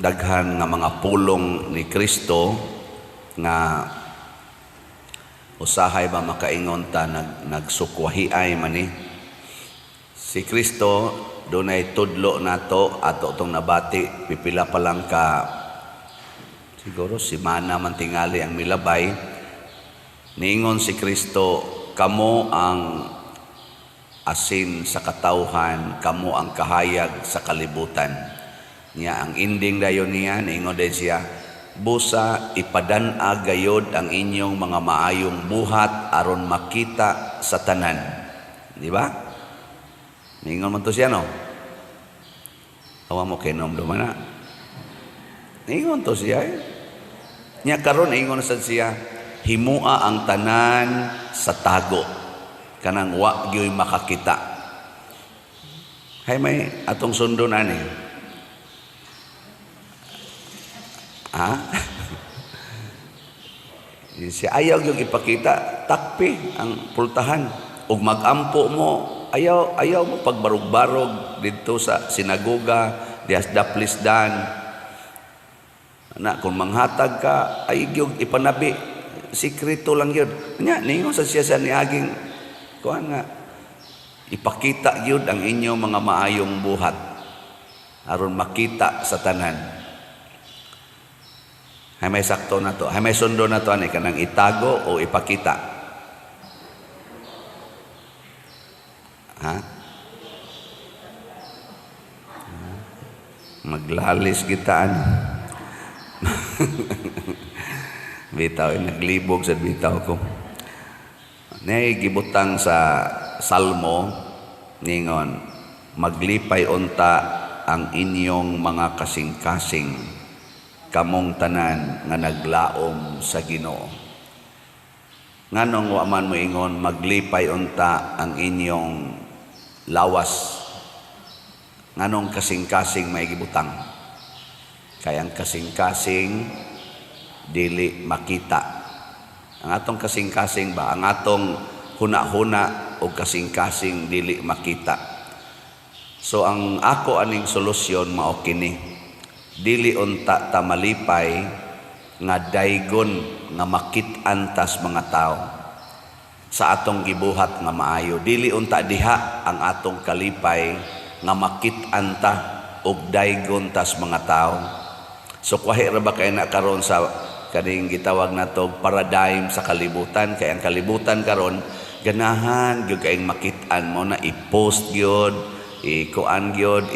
daghan nga mga pulong ni Kristo nga usahay ba makaingon ta nagsukwahiay man ni. Si Kristo dunay tudlo nato ato tong nabati pipila pa lang ka siguro simana man tingali ang milabay. Niingon si Kristo, kamo ang asin sa katawhan, kamo ang kahayag sa kalibutan. Niya ang ending dayon niya, niingon din siya, busa ipadan-a gayod ang inyong mga maayong buhat aron makita sa tanan. Di ba? Niingon man to siya, no? Awa mo kinom do man na. Niingon to siya eh. Niya karon ingon sa siya, himua ang tanan sa tago kanang wa gyoy makakita. Hay may atong sundo ani. Ha? Si ayaw gyud ipakita, takpi ang pultahan ug magampo mo. Ayaw mo pagbarog-barog dito sa sinagoga, dias daplisdan. Na kung manghatag ka, ay gyud ipanabi. Sikreto lang yun. Nya, ningon sa siya sa niaging kuan nga ipakita yun ang inyong mga maayong buhat aron makita sa tanan. Hay may sakto na to. Hay may sundo na to ani kanang itago o ipakita. Ha? Maglalis kita ani. Bitaw, naglibog sa bitaw ko. Nay gibutang sa Salmo ningon, maglipay unta ang inyong mga kasing-kasing kamong tanan nga naglaom sa Ginoo. Nganong wa man mo ingon maglipay unta ang inyong lawas. Nganong kasing-kasing may gibutang? Kaya ang kasing-kasing dili makita. Ang atong kasing-kasing ba? Ang atong huna-huna o kasing-kasing dili makita. So ang ako aning solusyon mao kini. Dili unta ta malipay nga daygon nga makit-an tas mga tao sa atong gibuhat nga maayo. Dili unta diha ang atong kalipay nga makit-an ta og daygon tas mga tao. So kwahi ra ba kay na karon sa kaning gitawag nato paradigm sa kalibutan, kay ang kalibutan karon ganahan gyud kaayong makit-an mo na i-post gyud, i-kuan gyud,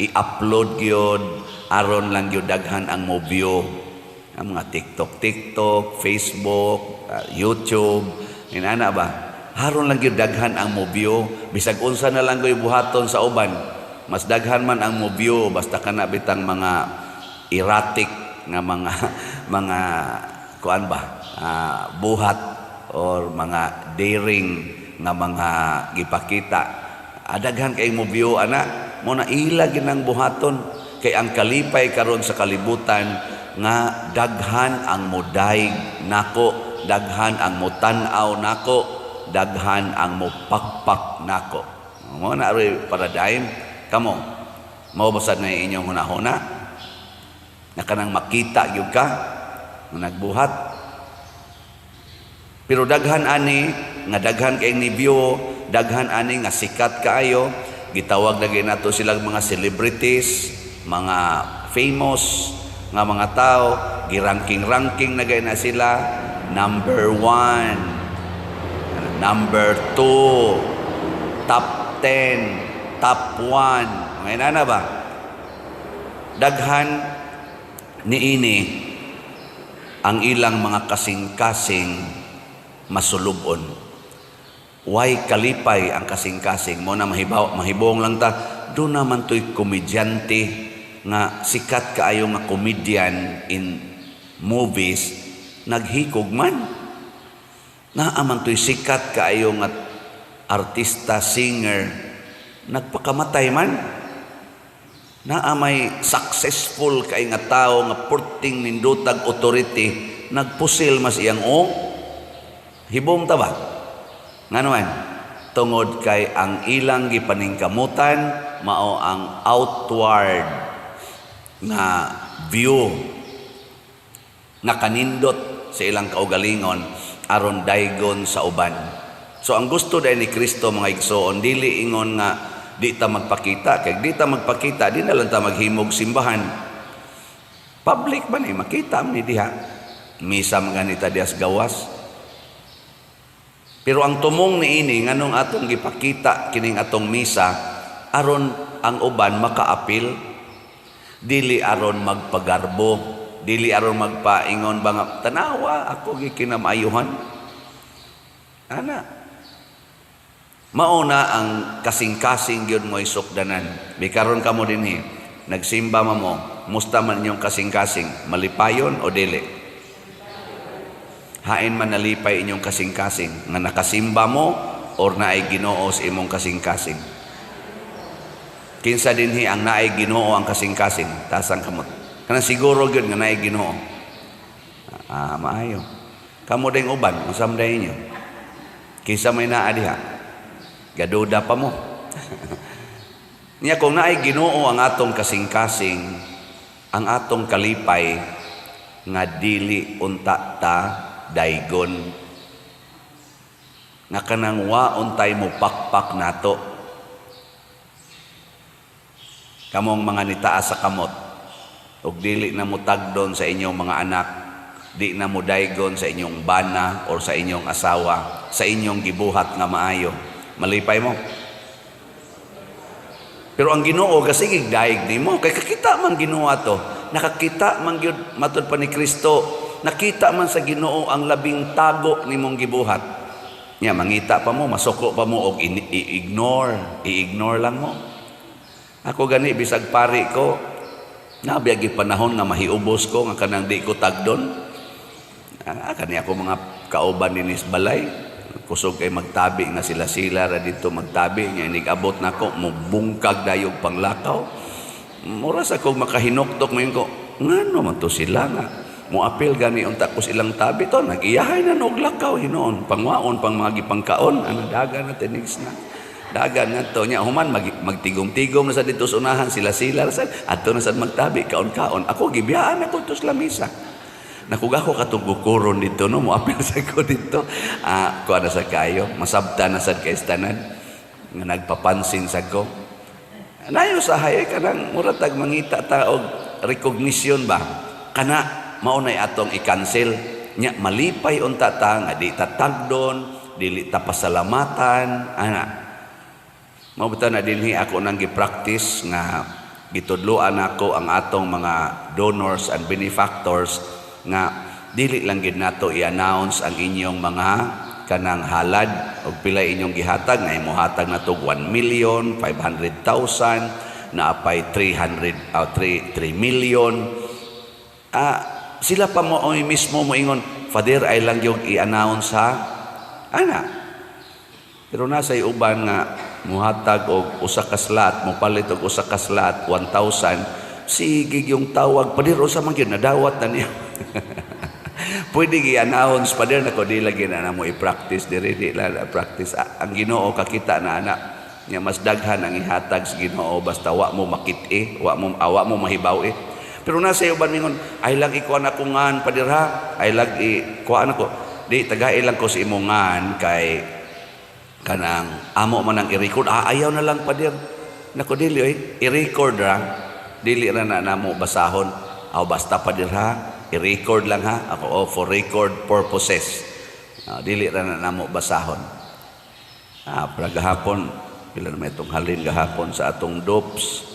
i-upload gyud aron lang gyud daghan ang mo view. Ang mga TikTok, Facebook, YouTube, inana ba? Haron lang gyud daghan ang mo view, bisag unsa na lang gyud buhaton sa uban. Mas daghan man ang mo view basta kana bitang mga erratic nga mga kuan ba buhat or mga daring nga mga gipakita adaghan kay mo view ana mo na ila ginang buhaton kay ang kalipay karon sa kalibutan nga daghan ang modaig nako, daghan ang motanaw nako, daghan ang mopakpak nako. Mo na ri paradigm kamo mao basad na inyong hunahuna na kanang makita gyud ka nga nagbuhat. Pero daghan ani nga daghan kay ni view, daghan ani nga sikat kaayo, gitawag na nato silang mga celebrities, mga famous nga mga tao, giranking-ranking na gay na sila, number 1, number 2, top 10, top 1. Ngayon na ba? Daghan niini ang ilang mga kasing-kasing masulubon. Why kalipay ang kasing-kasing mo na mahibong lang ta do naman to'y komedyante nga sikat kaayo nga comedian in movies naghikog man. Naaman to'y sikat kaayo nga artista, singer nagpakamatay man. Naamay successful kay nga tao nga porting nindutag authority nagpusil mas iyang hibong ta ba nga naman tungod kay ang ilang gipaningkamutan mao ang outward nga view nga kanindot sa ilang kaugalingon aron daygon sa uban. So ang gusto dahil ni Kristo mga igsoon, dili ingon nga di ta magpakita, kay di ta magpakita, di na lang ta maghimog simbahan. Public ba ni makita ni diha? Misa mga nita dias gawas. Pero ang tumong ni ini nganong atong gipakita kining atong misa aron ang uban makaapil, dili aron magpagarbo, dili aron magpaingon ba nga tanawa ako gikinamaayuhan. Ana. Mauna ang kasing-kasing gyud mo isukdanan. Bikaron kamo dinhi, nagsimba mo, musta man inyong kasing-kasing, malipayon o dili? Hain man nalipay inyong kasing-kasing nga nakasimba mo or naay Ginoo sa imong kasing-kasing. Kinsa dinhi ang naay Ginoo ang kasing-kasing, tasang kamot. Kanang siguro gyud nga naay Ginoo. Maayo. Kamo ding uban, usam day inyo. Kinsa may naa diha? Gaduda pa mo. Niya kung naay Ginoo ang atong kasing-kasing, ang atong kalipay nga dili unta ta daygon, nga kanang waon tay mo pakpak nato. Kamong mga nitaas sa kamot, ug dili na mo tagdon sa inyong mga anak, di na mo daygon sa inyong bana or sa inyong asawa, sa inyong gibuhat nga maayo. Malipay mo. Pero ang Ginoo kasi daig nimo kay kakita man Ginoo ato. Nakakita man gyud matud pa ni Kristo. Nakita man sa Ginoo ang labing tago nimong gibuhat. Nya mangita pa mo, masuko pa mo og i-ignore lang mo. Ako gani bisag pari ko, nabiagi panahon nga mahiubos ko nga kanang di ko tagdon. Kani ako mga kauban dinis balay, kusog kay magtabi nga sila ra dito magtabi nya inigabot nako mo bungkag dayog panglakaw. Mura sa kog makahinuktok mo ko, ngano man to sila nga mo apil gani unta ko silang tabi to nagiyahay na og lakaw hinoon pangwaon pang mga gipangkaon ana dagan na tinis na. Dagan nga to nya human magtigom-tigom na sa dito unahan sila sa adto na sad magtabi kaon-kaon ako gibiyaan ako to sa lamisa nakug ako katugukuron dito no mo apil sa ko dito kuha na sa kayo masabta na sad kay tanan nga nagpapansin sa ko nayo sa hay kanang muratag mangita ta og recognition ba kana mao nay atong i-cancel nya malipay unta ta nga di ta tagdon dili ta pasalamatan ana. Mabuta na dinhi ako nang gi-practice nga gitudloan ako ang atong mga donors and benefactors nga dili lang gid nato i-announce ang inyong mga kanang halad og pila inyong gihatag nga imuhatag nato 1,500,000 na apay 3 million. Sila pa mo mismo mo ingon, Father, ay lang yung i-announce ha. Ana. Pero nasa uban nga muhatag og usa ka slot, mo palit og usa ka slot 1,000, sige yung tawag padir usa man gyud nadawat na niya. Pwede gi-announce padir nako di lagi na mo i-practice diri di la practice. Ang Ginoo kakita na ana nya mas daghan ang ihatag sa Ginoo basta wa mo makit-i, wa mo mahibaw-i. Pero nasa uban mingon ay lang ikuan ako ngan padir ha, ay lang ikuan ako di tagay lang ko sa imongan kay kanang amo man ang i-record ayaw na lang padir nako dili i-record ra dili ra na namo basahon basta padir ha i-record lang ha ako for record purposes dili ra na namo basahon para gahapon pila na may itong halin gahapon sa atong DOPS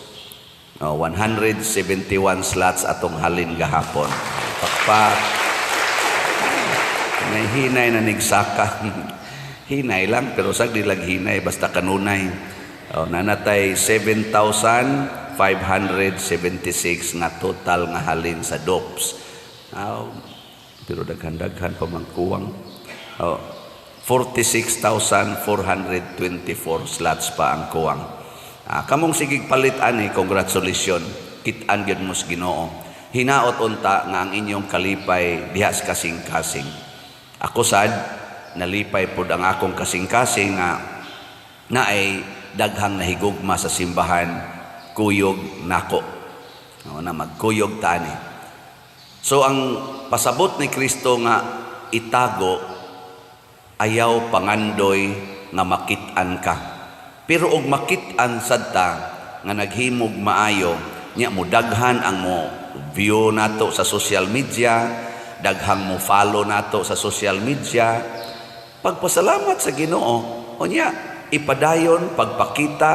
171 slots atong halin gahapon pakpak may hinay na nigsaka hinay lang pero sag dilag hinay basta kanunay nanatay 7,576 nga total nga halin sa DOPS pero daghan-daghan pa man kuwang 46,424 slots pa ang kuwang kamong sigig palit ani congratulations kit-an gyud mo sa Ginoo hinaot unta nga ang inyong kalipay diha sa kasing-kasing ako sad nalipay pod ang akong kasing-kasing nga naay daghang nahigugma sa simbahan kuyog nako O na magkuyog tani. So ang pasabot ni Kristo nga itago, ayaw pangandoy nga makit-an ka. Pero og makit-an sadta nga naghimog maayo, nya mo daghan ang mo view nato sa social media, daghang mo follow nato sa social media. Pagpasalamat sa Ginoo, o nya ipadayon pagpakita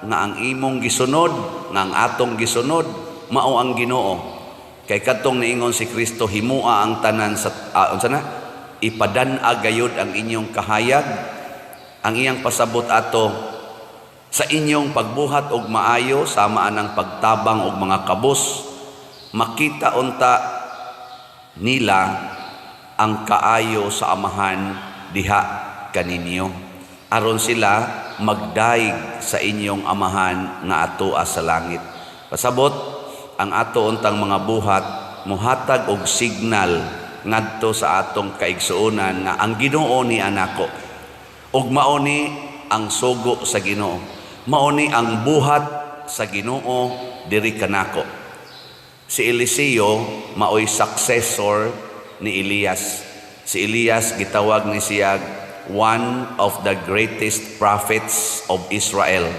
nga ang imong gisunod, nga ang atong gisunod mao ang Ginoo. Kay kadtong niingon si Kristo, himua ang tanan sa unsa na? Ipadan-ag gayud ang inyong kahayag. Ang iyang pasabot ato, sa inyong pagbuhat og maayo sama anang pagtabang og mga kabus, makita unta nila ang kaayo sa amahan diha kaninyo, aron sila magdaig sa inyong amahan nga atoa sa langit. Pasabot ang ato untang mga buhat muhatag og signal ngadto sa atong kaigsuonan nga ang Ginoo ni anako, ug mao ni ang sugo sa Ginoo, mao ni ang buhat sa Ginoo diri kanako. Si Eliseo maoy successor ni Elias. Si Elias gitawag ni siya one of the greatest prophets of Israel.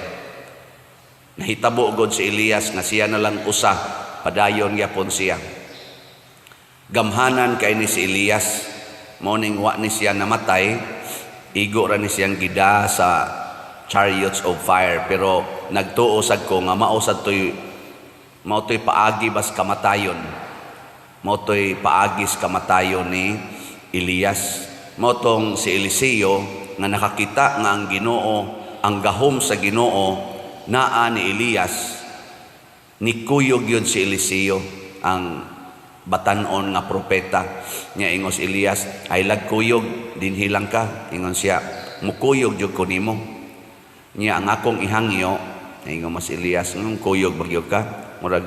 Nahitabo gud si Elias nga siya na lang usa, padayon gyapon siya. Gamhanan kay ni si Elias, mao ning wa ni siya namatay, igo ra ni siyang gida sa chariots of fire, pero nagtuo sad ko nga mao toy paagi bas kamatayon. Mao toy paagis kamatayon ni Elias. Mao tong si Eliseo nga nakakita nga ang Ginoo, ang gahom sa Ginoo naa ni Elias, nikuyog yun si Eliseo, ang batanon nga propeta. Nya ingos Elias, ay lagkuyog, dinhilang ka. Ingon siya, mukuyog jud ko nimo. Nya ang akong ihangyo, ingon mas Elias, kuyog bagyo ka. Murag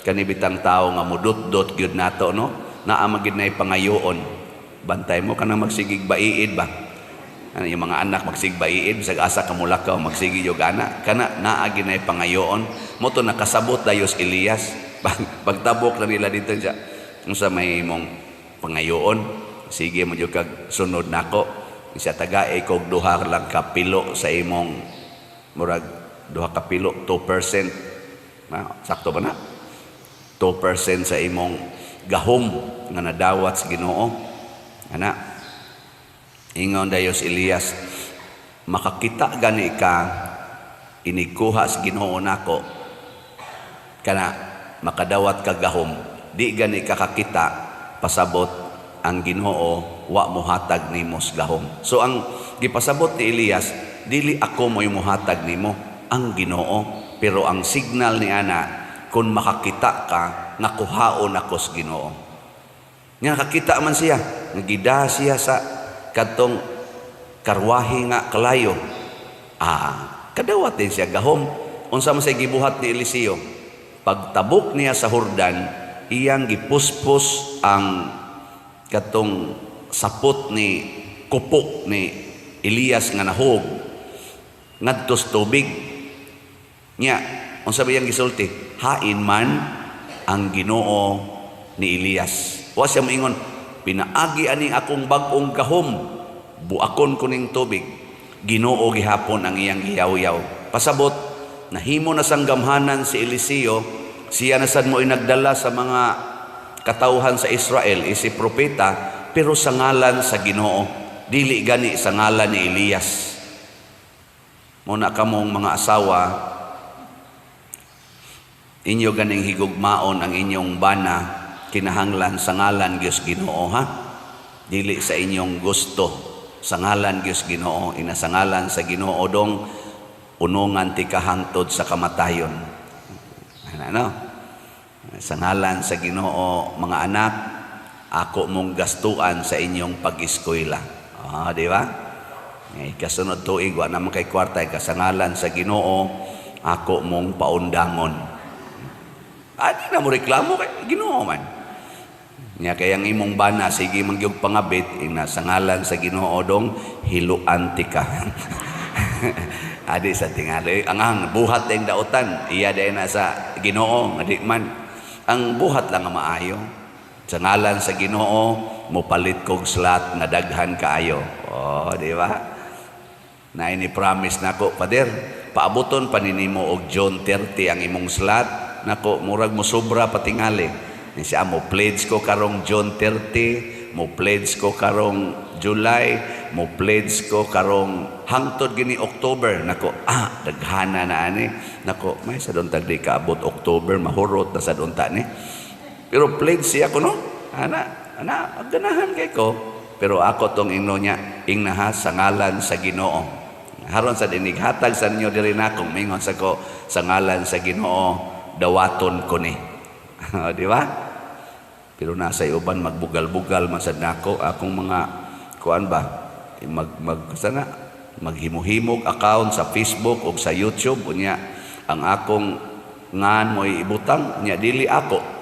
kanibitang tao nga mudot-dot gyud nato, no? Naa magid nay pangayoon. Bantay mo kanang magsigig baiid ba? Ano yung mga anak magsigbaiid, bisag asa kamulakaw magsigi yung anak, kana naagi na pangayoon mo to nakasabot dayos Elias. Pagtabok na nila dito siya, sa may mong pangayoon, sige mo yung kag sunod nako, siya tagae kog duha lang kapilo sa imong murag duha kapilo 2%, sakto ba na 2% sa imong gahom nga nadawat sa Ginoo. Ana ingon dayos Elias, makakita gani ka inikuha sa Ginoo nako, kana makadawat ka gahom, di gani ka kakita, pasabot ang Ginoo wa mohatag nimo sa gahom. So ang gipasabot ni Elias, dili ako mo'y mohatag nimo, ang Ginoo. Pero ang signal ni ana, kung makakita ka nga kuhaon ako sa Ginoo. Nga nakakita man siya, nagida siya sa kadtong karwahe nga kalayo, kadawat din siya gahom. Unsa man say gibuhat ni Eliseo, pagtabok niya sa Jordan, iyang gipuspos ang kadtong sapot ni kupok ni Elias nga nahog ngadto sa tubig. Nya unsa ba iyang gisulti? Hain man ang Ginoo ni Elias. Wa siya moingon, pinaagi aning akong bag-ong gahom, buakon ko ning tubig. Ginoo gihapon ang iyang giyaw-yaw. Pasabot, nahimo na sang gamhanan si Eliseo, siya na sad mo inagdala sa mga katawhan sa Israel, si propeta, pero sa ngalan sa Ginoo, dili gani sa ngalan ni Elias. Muna kamong mga asawa, inyo ganing higugmaon ang inyong bana, kinahanglan sa ngalan Diyos Ginoo, ha? Dili sa inyong gusto, sa ngalan Diyos Ginoo, ina sa ngalan sa Ginoo dong unungan ti kahangtod sa kamatayon. Ano? Sa ngalan sa Ginoo, mga anak, ako mong gastuan sa inyong pag-eskwela. Di ba? Kasunod tuig, wa naman kay kwarta, sa ngalan sa Ginoo, ako mong paundangon. Di na mo reklamo kay Ginoo man. Nya kayang imong bana, sige mangyog pangabit, ina sa ngalan sa Ginoo dong hiluan ti ka. Adi sa tingali, ang buhat ng dautan, iya day na sa Ginoo, adi man. Ang buhat lang nga maayo. Sa ngalan sa Ginoo, mupalit kog slot nga daghan kaayo. Oh, di ba? Na ini-promise nako, Pader, paabuton pa ninimo og June 30 ang imong slot. Nako, murag mo sobra patingali. Ni siya mo pledge ko karong June 30, mo pledge ko karong July, mo pledge ko karong hangtod gini October. Nako, daghana na ani. Nako, may sa doon tagdi kaabot October, mahurot na sa doon ni. Pero pledge siya ko, no? Ana, ganahan kay ko. Pero ako tong ingno niya, ingnaha sa ngalan sa Ginoo. Haron sa dinig, hatag sa ninyo diri na kung mingon sa ko, sa ngalan sa Ginoo, dawaton ko ni. Di ba? Pero nasa uban magbugal-bugal masad nako akong mga kuan ba? Maghimuhimog account sa Facebook o sa YouTube unya ang akong ngan mo ibutang nya dili ako.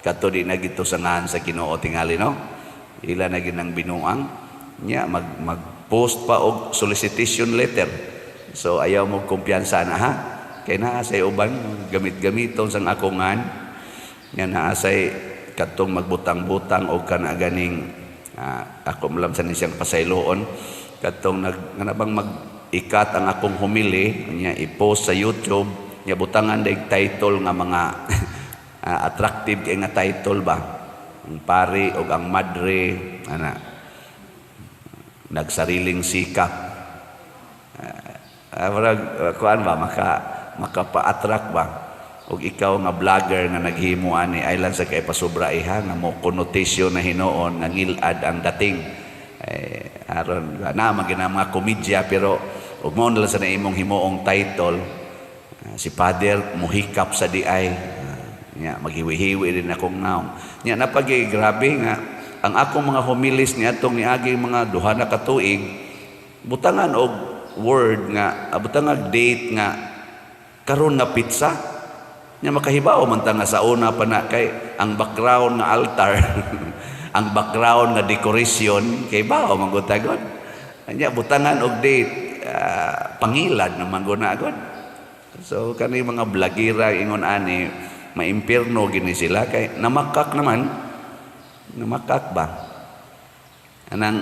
Kato di na gito sa ngan sa Ginoo tingali, no? Ila na ginang binuang nya mag-post pa og solicitation letter. So ayaw mo kumpiyansa na, ha? Kay naa say uban gamit-gamiton sang akong ngan. Nya naa say katong magbutang-butang o kana ganing ako malam sa siyang pasayloon katong nabang mag-ikat ang akong humili nya i-post sa YouTube nya butangan day title nga mga attractive kay nga title ba, ang pari o ang madre nagsariling sikap kuan ba makapa-attract ba. Og ikaw nga vlogger nga naghimo ani ay lang sa kay pasubra iha nga mo connotation na hinoon nga ngilad ang dating aron na magina mga komedya pero ug mo na sa imong himuong title si Father muhikap sa diay nya maghiwi-hiwi din akong naong nya napagi grabe nga ang akong mga homilis niadtong niagi mga duha na ka tuig butangan og word nga butangan date nga karon nga pizza nya makahibaw man ta nga sa una pa na kay ang background nga altar ang background nga decoration kay bao manggutagon nya butangan og date pangilad naman guna agad. So kani mga blagira ingon ani maimpierno gini sila kay namakak ba anang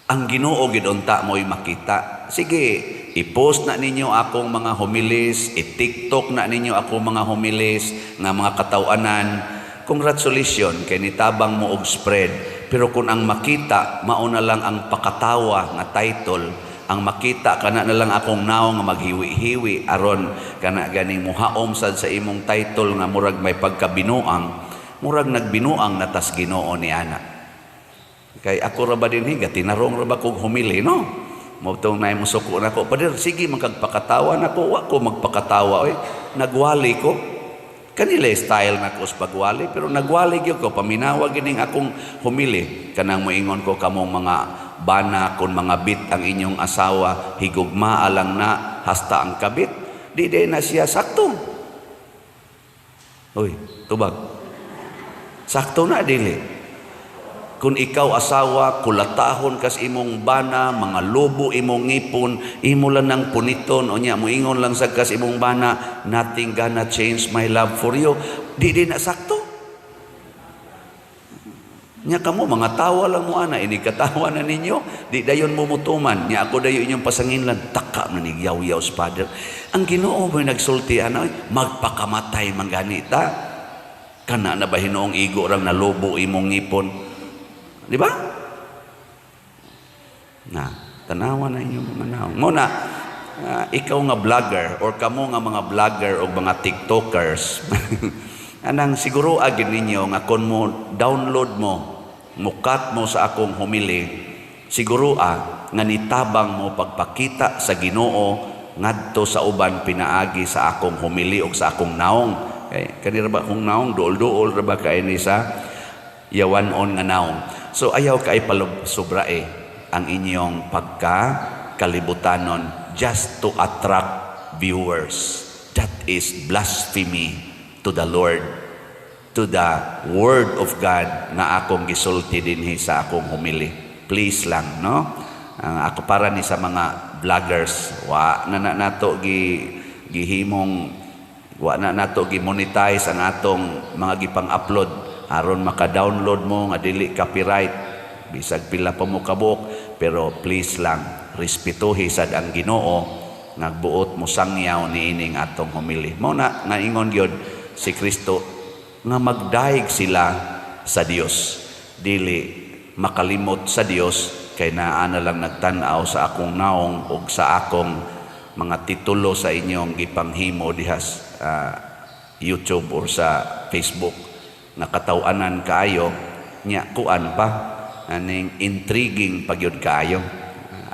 ang Ginoo gid unta mo'y makita. Sige, i-post na ninyo akong mga homilis, i-TikTok na ninyo akong mga homilis nga mga katawanan. Congratulations kay nitabang mo og spread. Pero kung ang makita mauna lang ang pakatawa nga title, ang makita kana na lang akong naong nga maghiwi-hiwi aron kana ganing muhaom sad sa imong title nga murag may pagkabinuang, murag nagbinuang natas Ginoo ni ana. Kay ako ra ba din higa tinarong ra ba kog humili, no? Motong nay musuko nako, Pader, sige magpakatawa nako, wa ko magpakatawa oy. Nagwali ko. Kanila style nako sa pagwali, pero nagwali gyud ko paminawag gining akong humili. Kanang moingon ko kamong mga bana kon mga bit ang inyong asawa, higugma alang na hasta ang kabit. Di na siya sakto. Oy, tubag. Sakto na dili. Kung ikaw asawa, kulatahon kas imong bana, mga lobo imong ngipon, imo lang ng puniton, o niya, muingon lang sa kas imong bana, nothing gonna change my love for you. Di na sakto. Nya kamo, mga tawa lang mo ana, inikatawa na ninyo, di dayon mo mutuman. Nya ako dayo inyong pasanginlan, taka na ni yaw-yaw sa Father. Ang Ginoo mo'y nagsulti, magpakamatay mangganita. Kana na ba hinoong igo rang na lobo imong ngipon? Di ba? Na, tanawa na inyong mga naong. Muna, ikaw nga vlogger or kamo nga mga vlogger o mga TikTokers, anang siguro agin ninyo nga kung mo download mo, mukat mo sa akong humili, siguro nga nitabang mo pagpakita sa Ginoo ngadto sa uban pinaagi sa akong humili o sa akong naong. Kanira ba akong naong, dool-dool ra ba kay ni sa yawanon nga naong. So ayaw kay palusobrae ang inyong pagkakalibutanon just to attract viewers. That is blasphemy to the Lord, to the Word of God na akong gisulti dinhi sa akong humili. Please lang, no? Ako para ni sa mga vloggers, wa na nato gihimong Wa na nato gi-monetize ang atong mga gipang-upload aron maka-download mo nga dili copyright bisag pila pa mo kabuok, pero please lang respetuhi sad ang Ginoo nagbuot mo sangyaw niining atong homily. Mao na naingon gyud si Kristo nga magdaig sila sa Dios, dili makalimot sa Dios kay naa na lang nagtan-aw sa akong naong ug sa akong mga titulo sa inyong gipanghimo dihas YouTube or sa Facebook na kataw-anan kaayo nya kuan pa aning intriguing pagyud kaayo.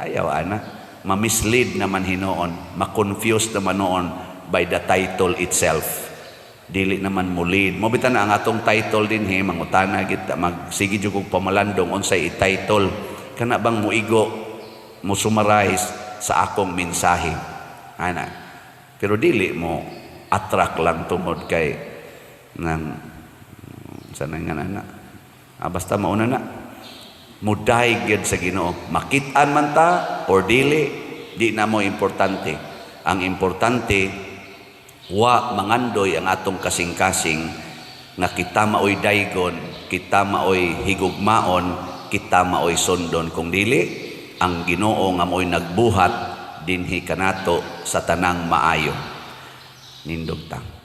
Ayaw ana ma-mislead naman hinoon, ma-confuse naman noon by the title itself. Dili naman mulid mo bitan ang atong title din mangutana kita magsige jud kog pamalandong unsay i-title kana bang muigo mo summarize sa akong mensahe ana, pero dili mo attract lang tungod kay nang sanay nga na basta mauna na muday gyud sa Ginoo, makit-an man ta or dili, di na mo importante. Ang importante wa mangandoy ang atong kasing-kasing nga kita maoy daygon, kita maoy higugmaon, kita maoy sondon, kung dili ang Ginoo nga maoy nagbuhat dinhi kanato sa tanang maayo. Nindog ta.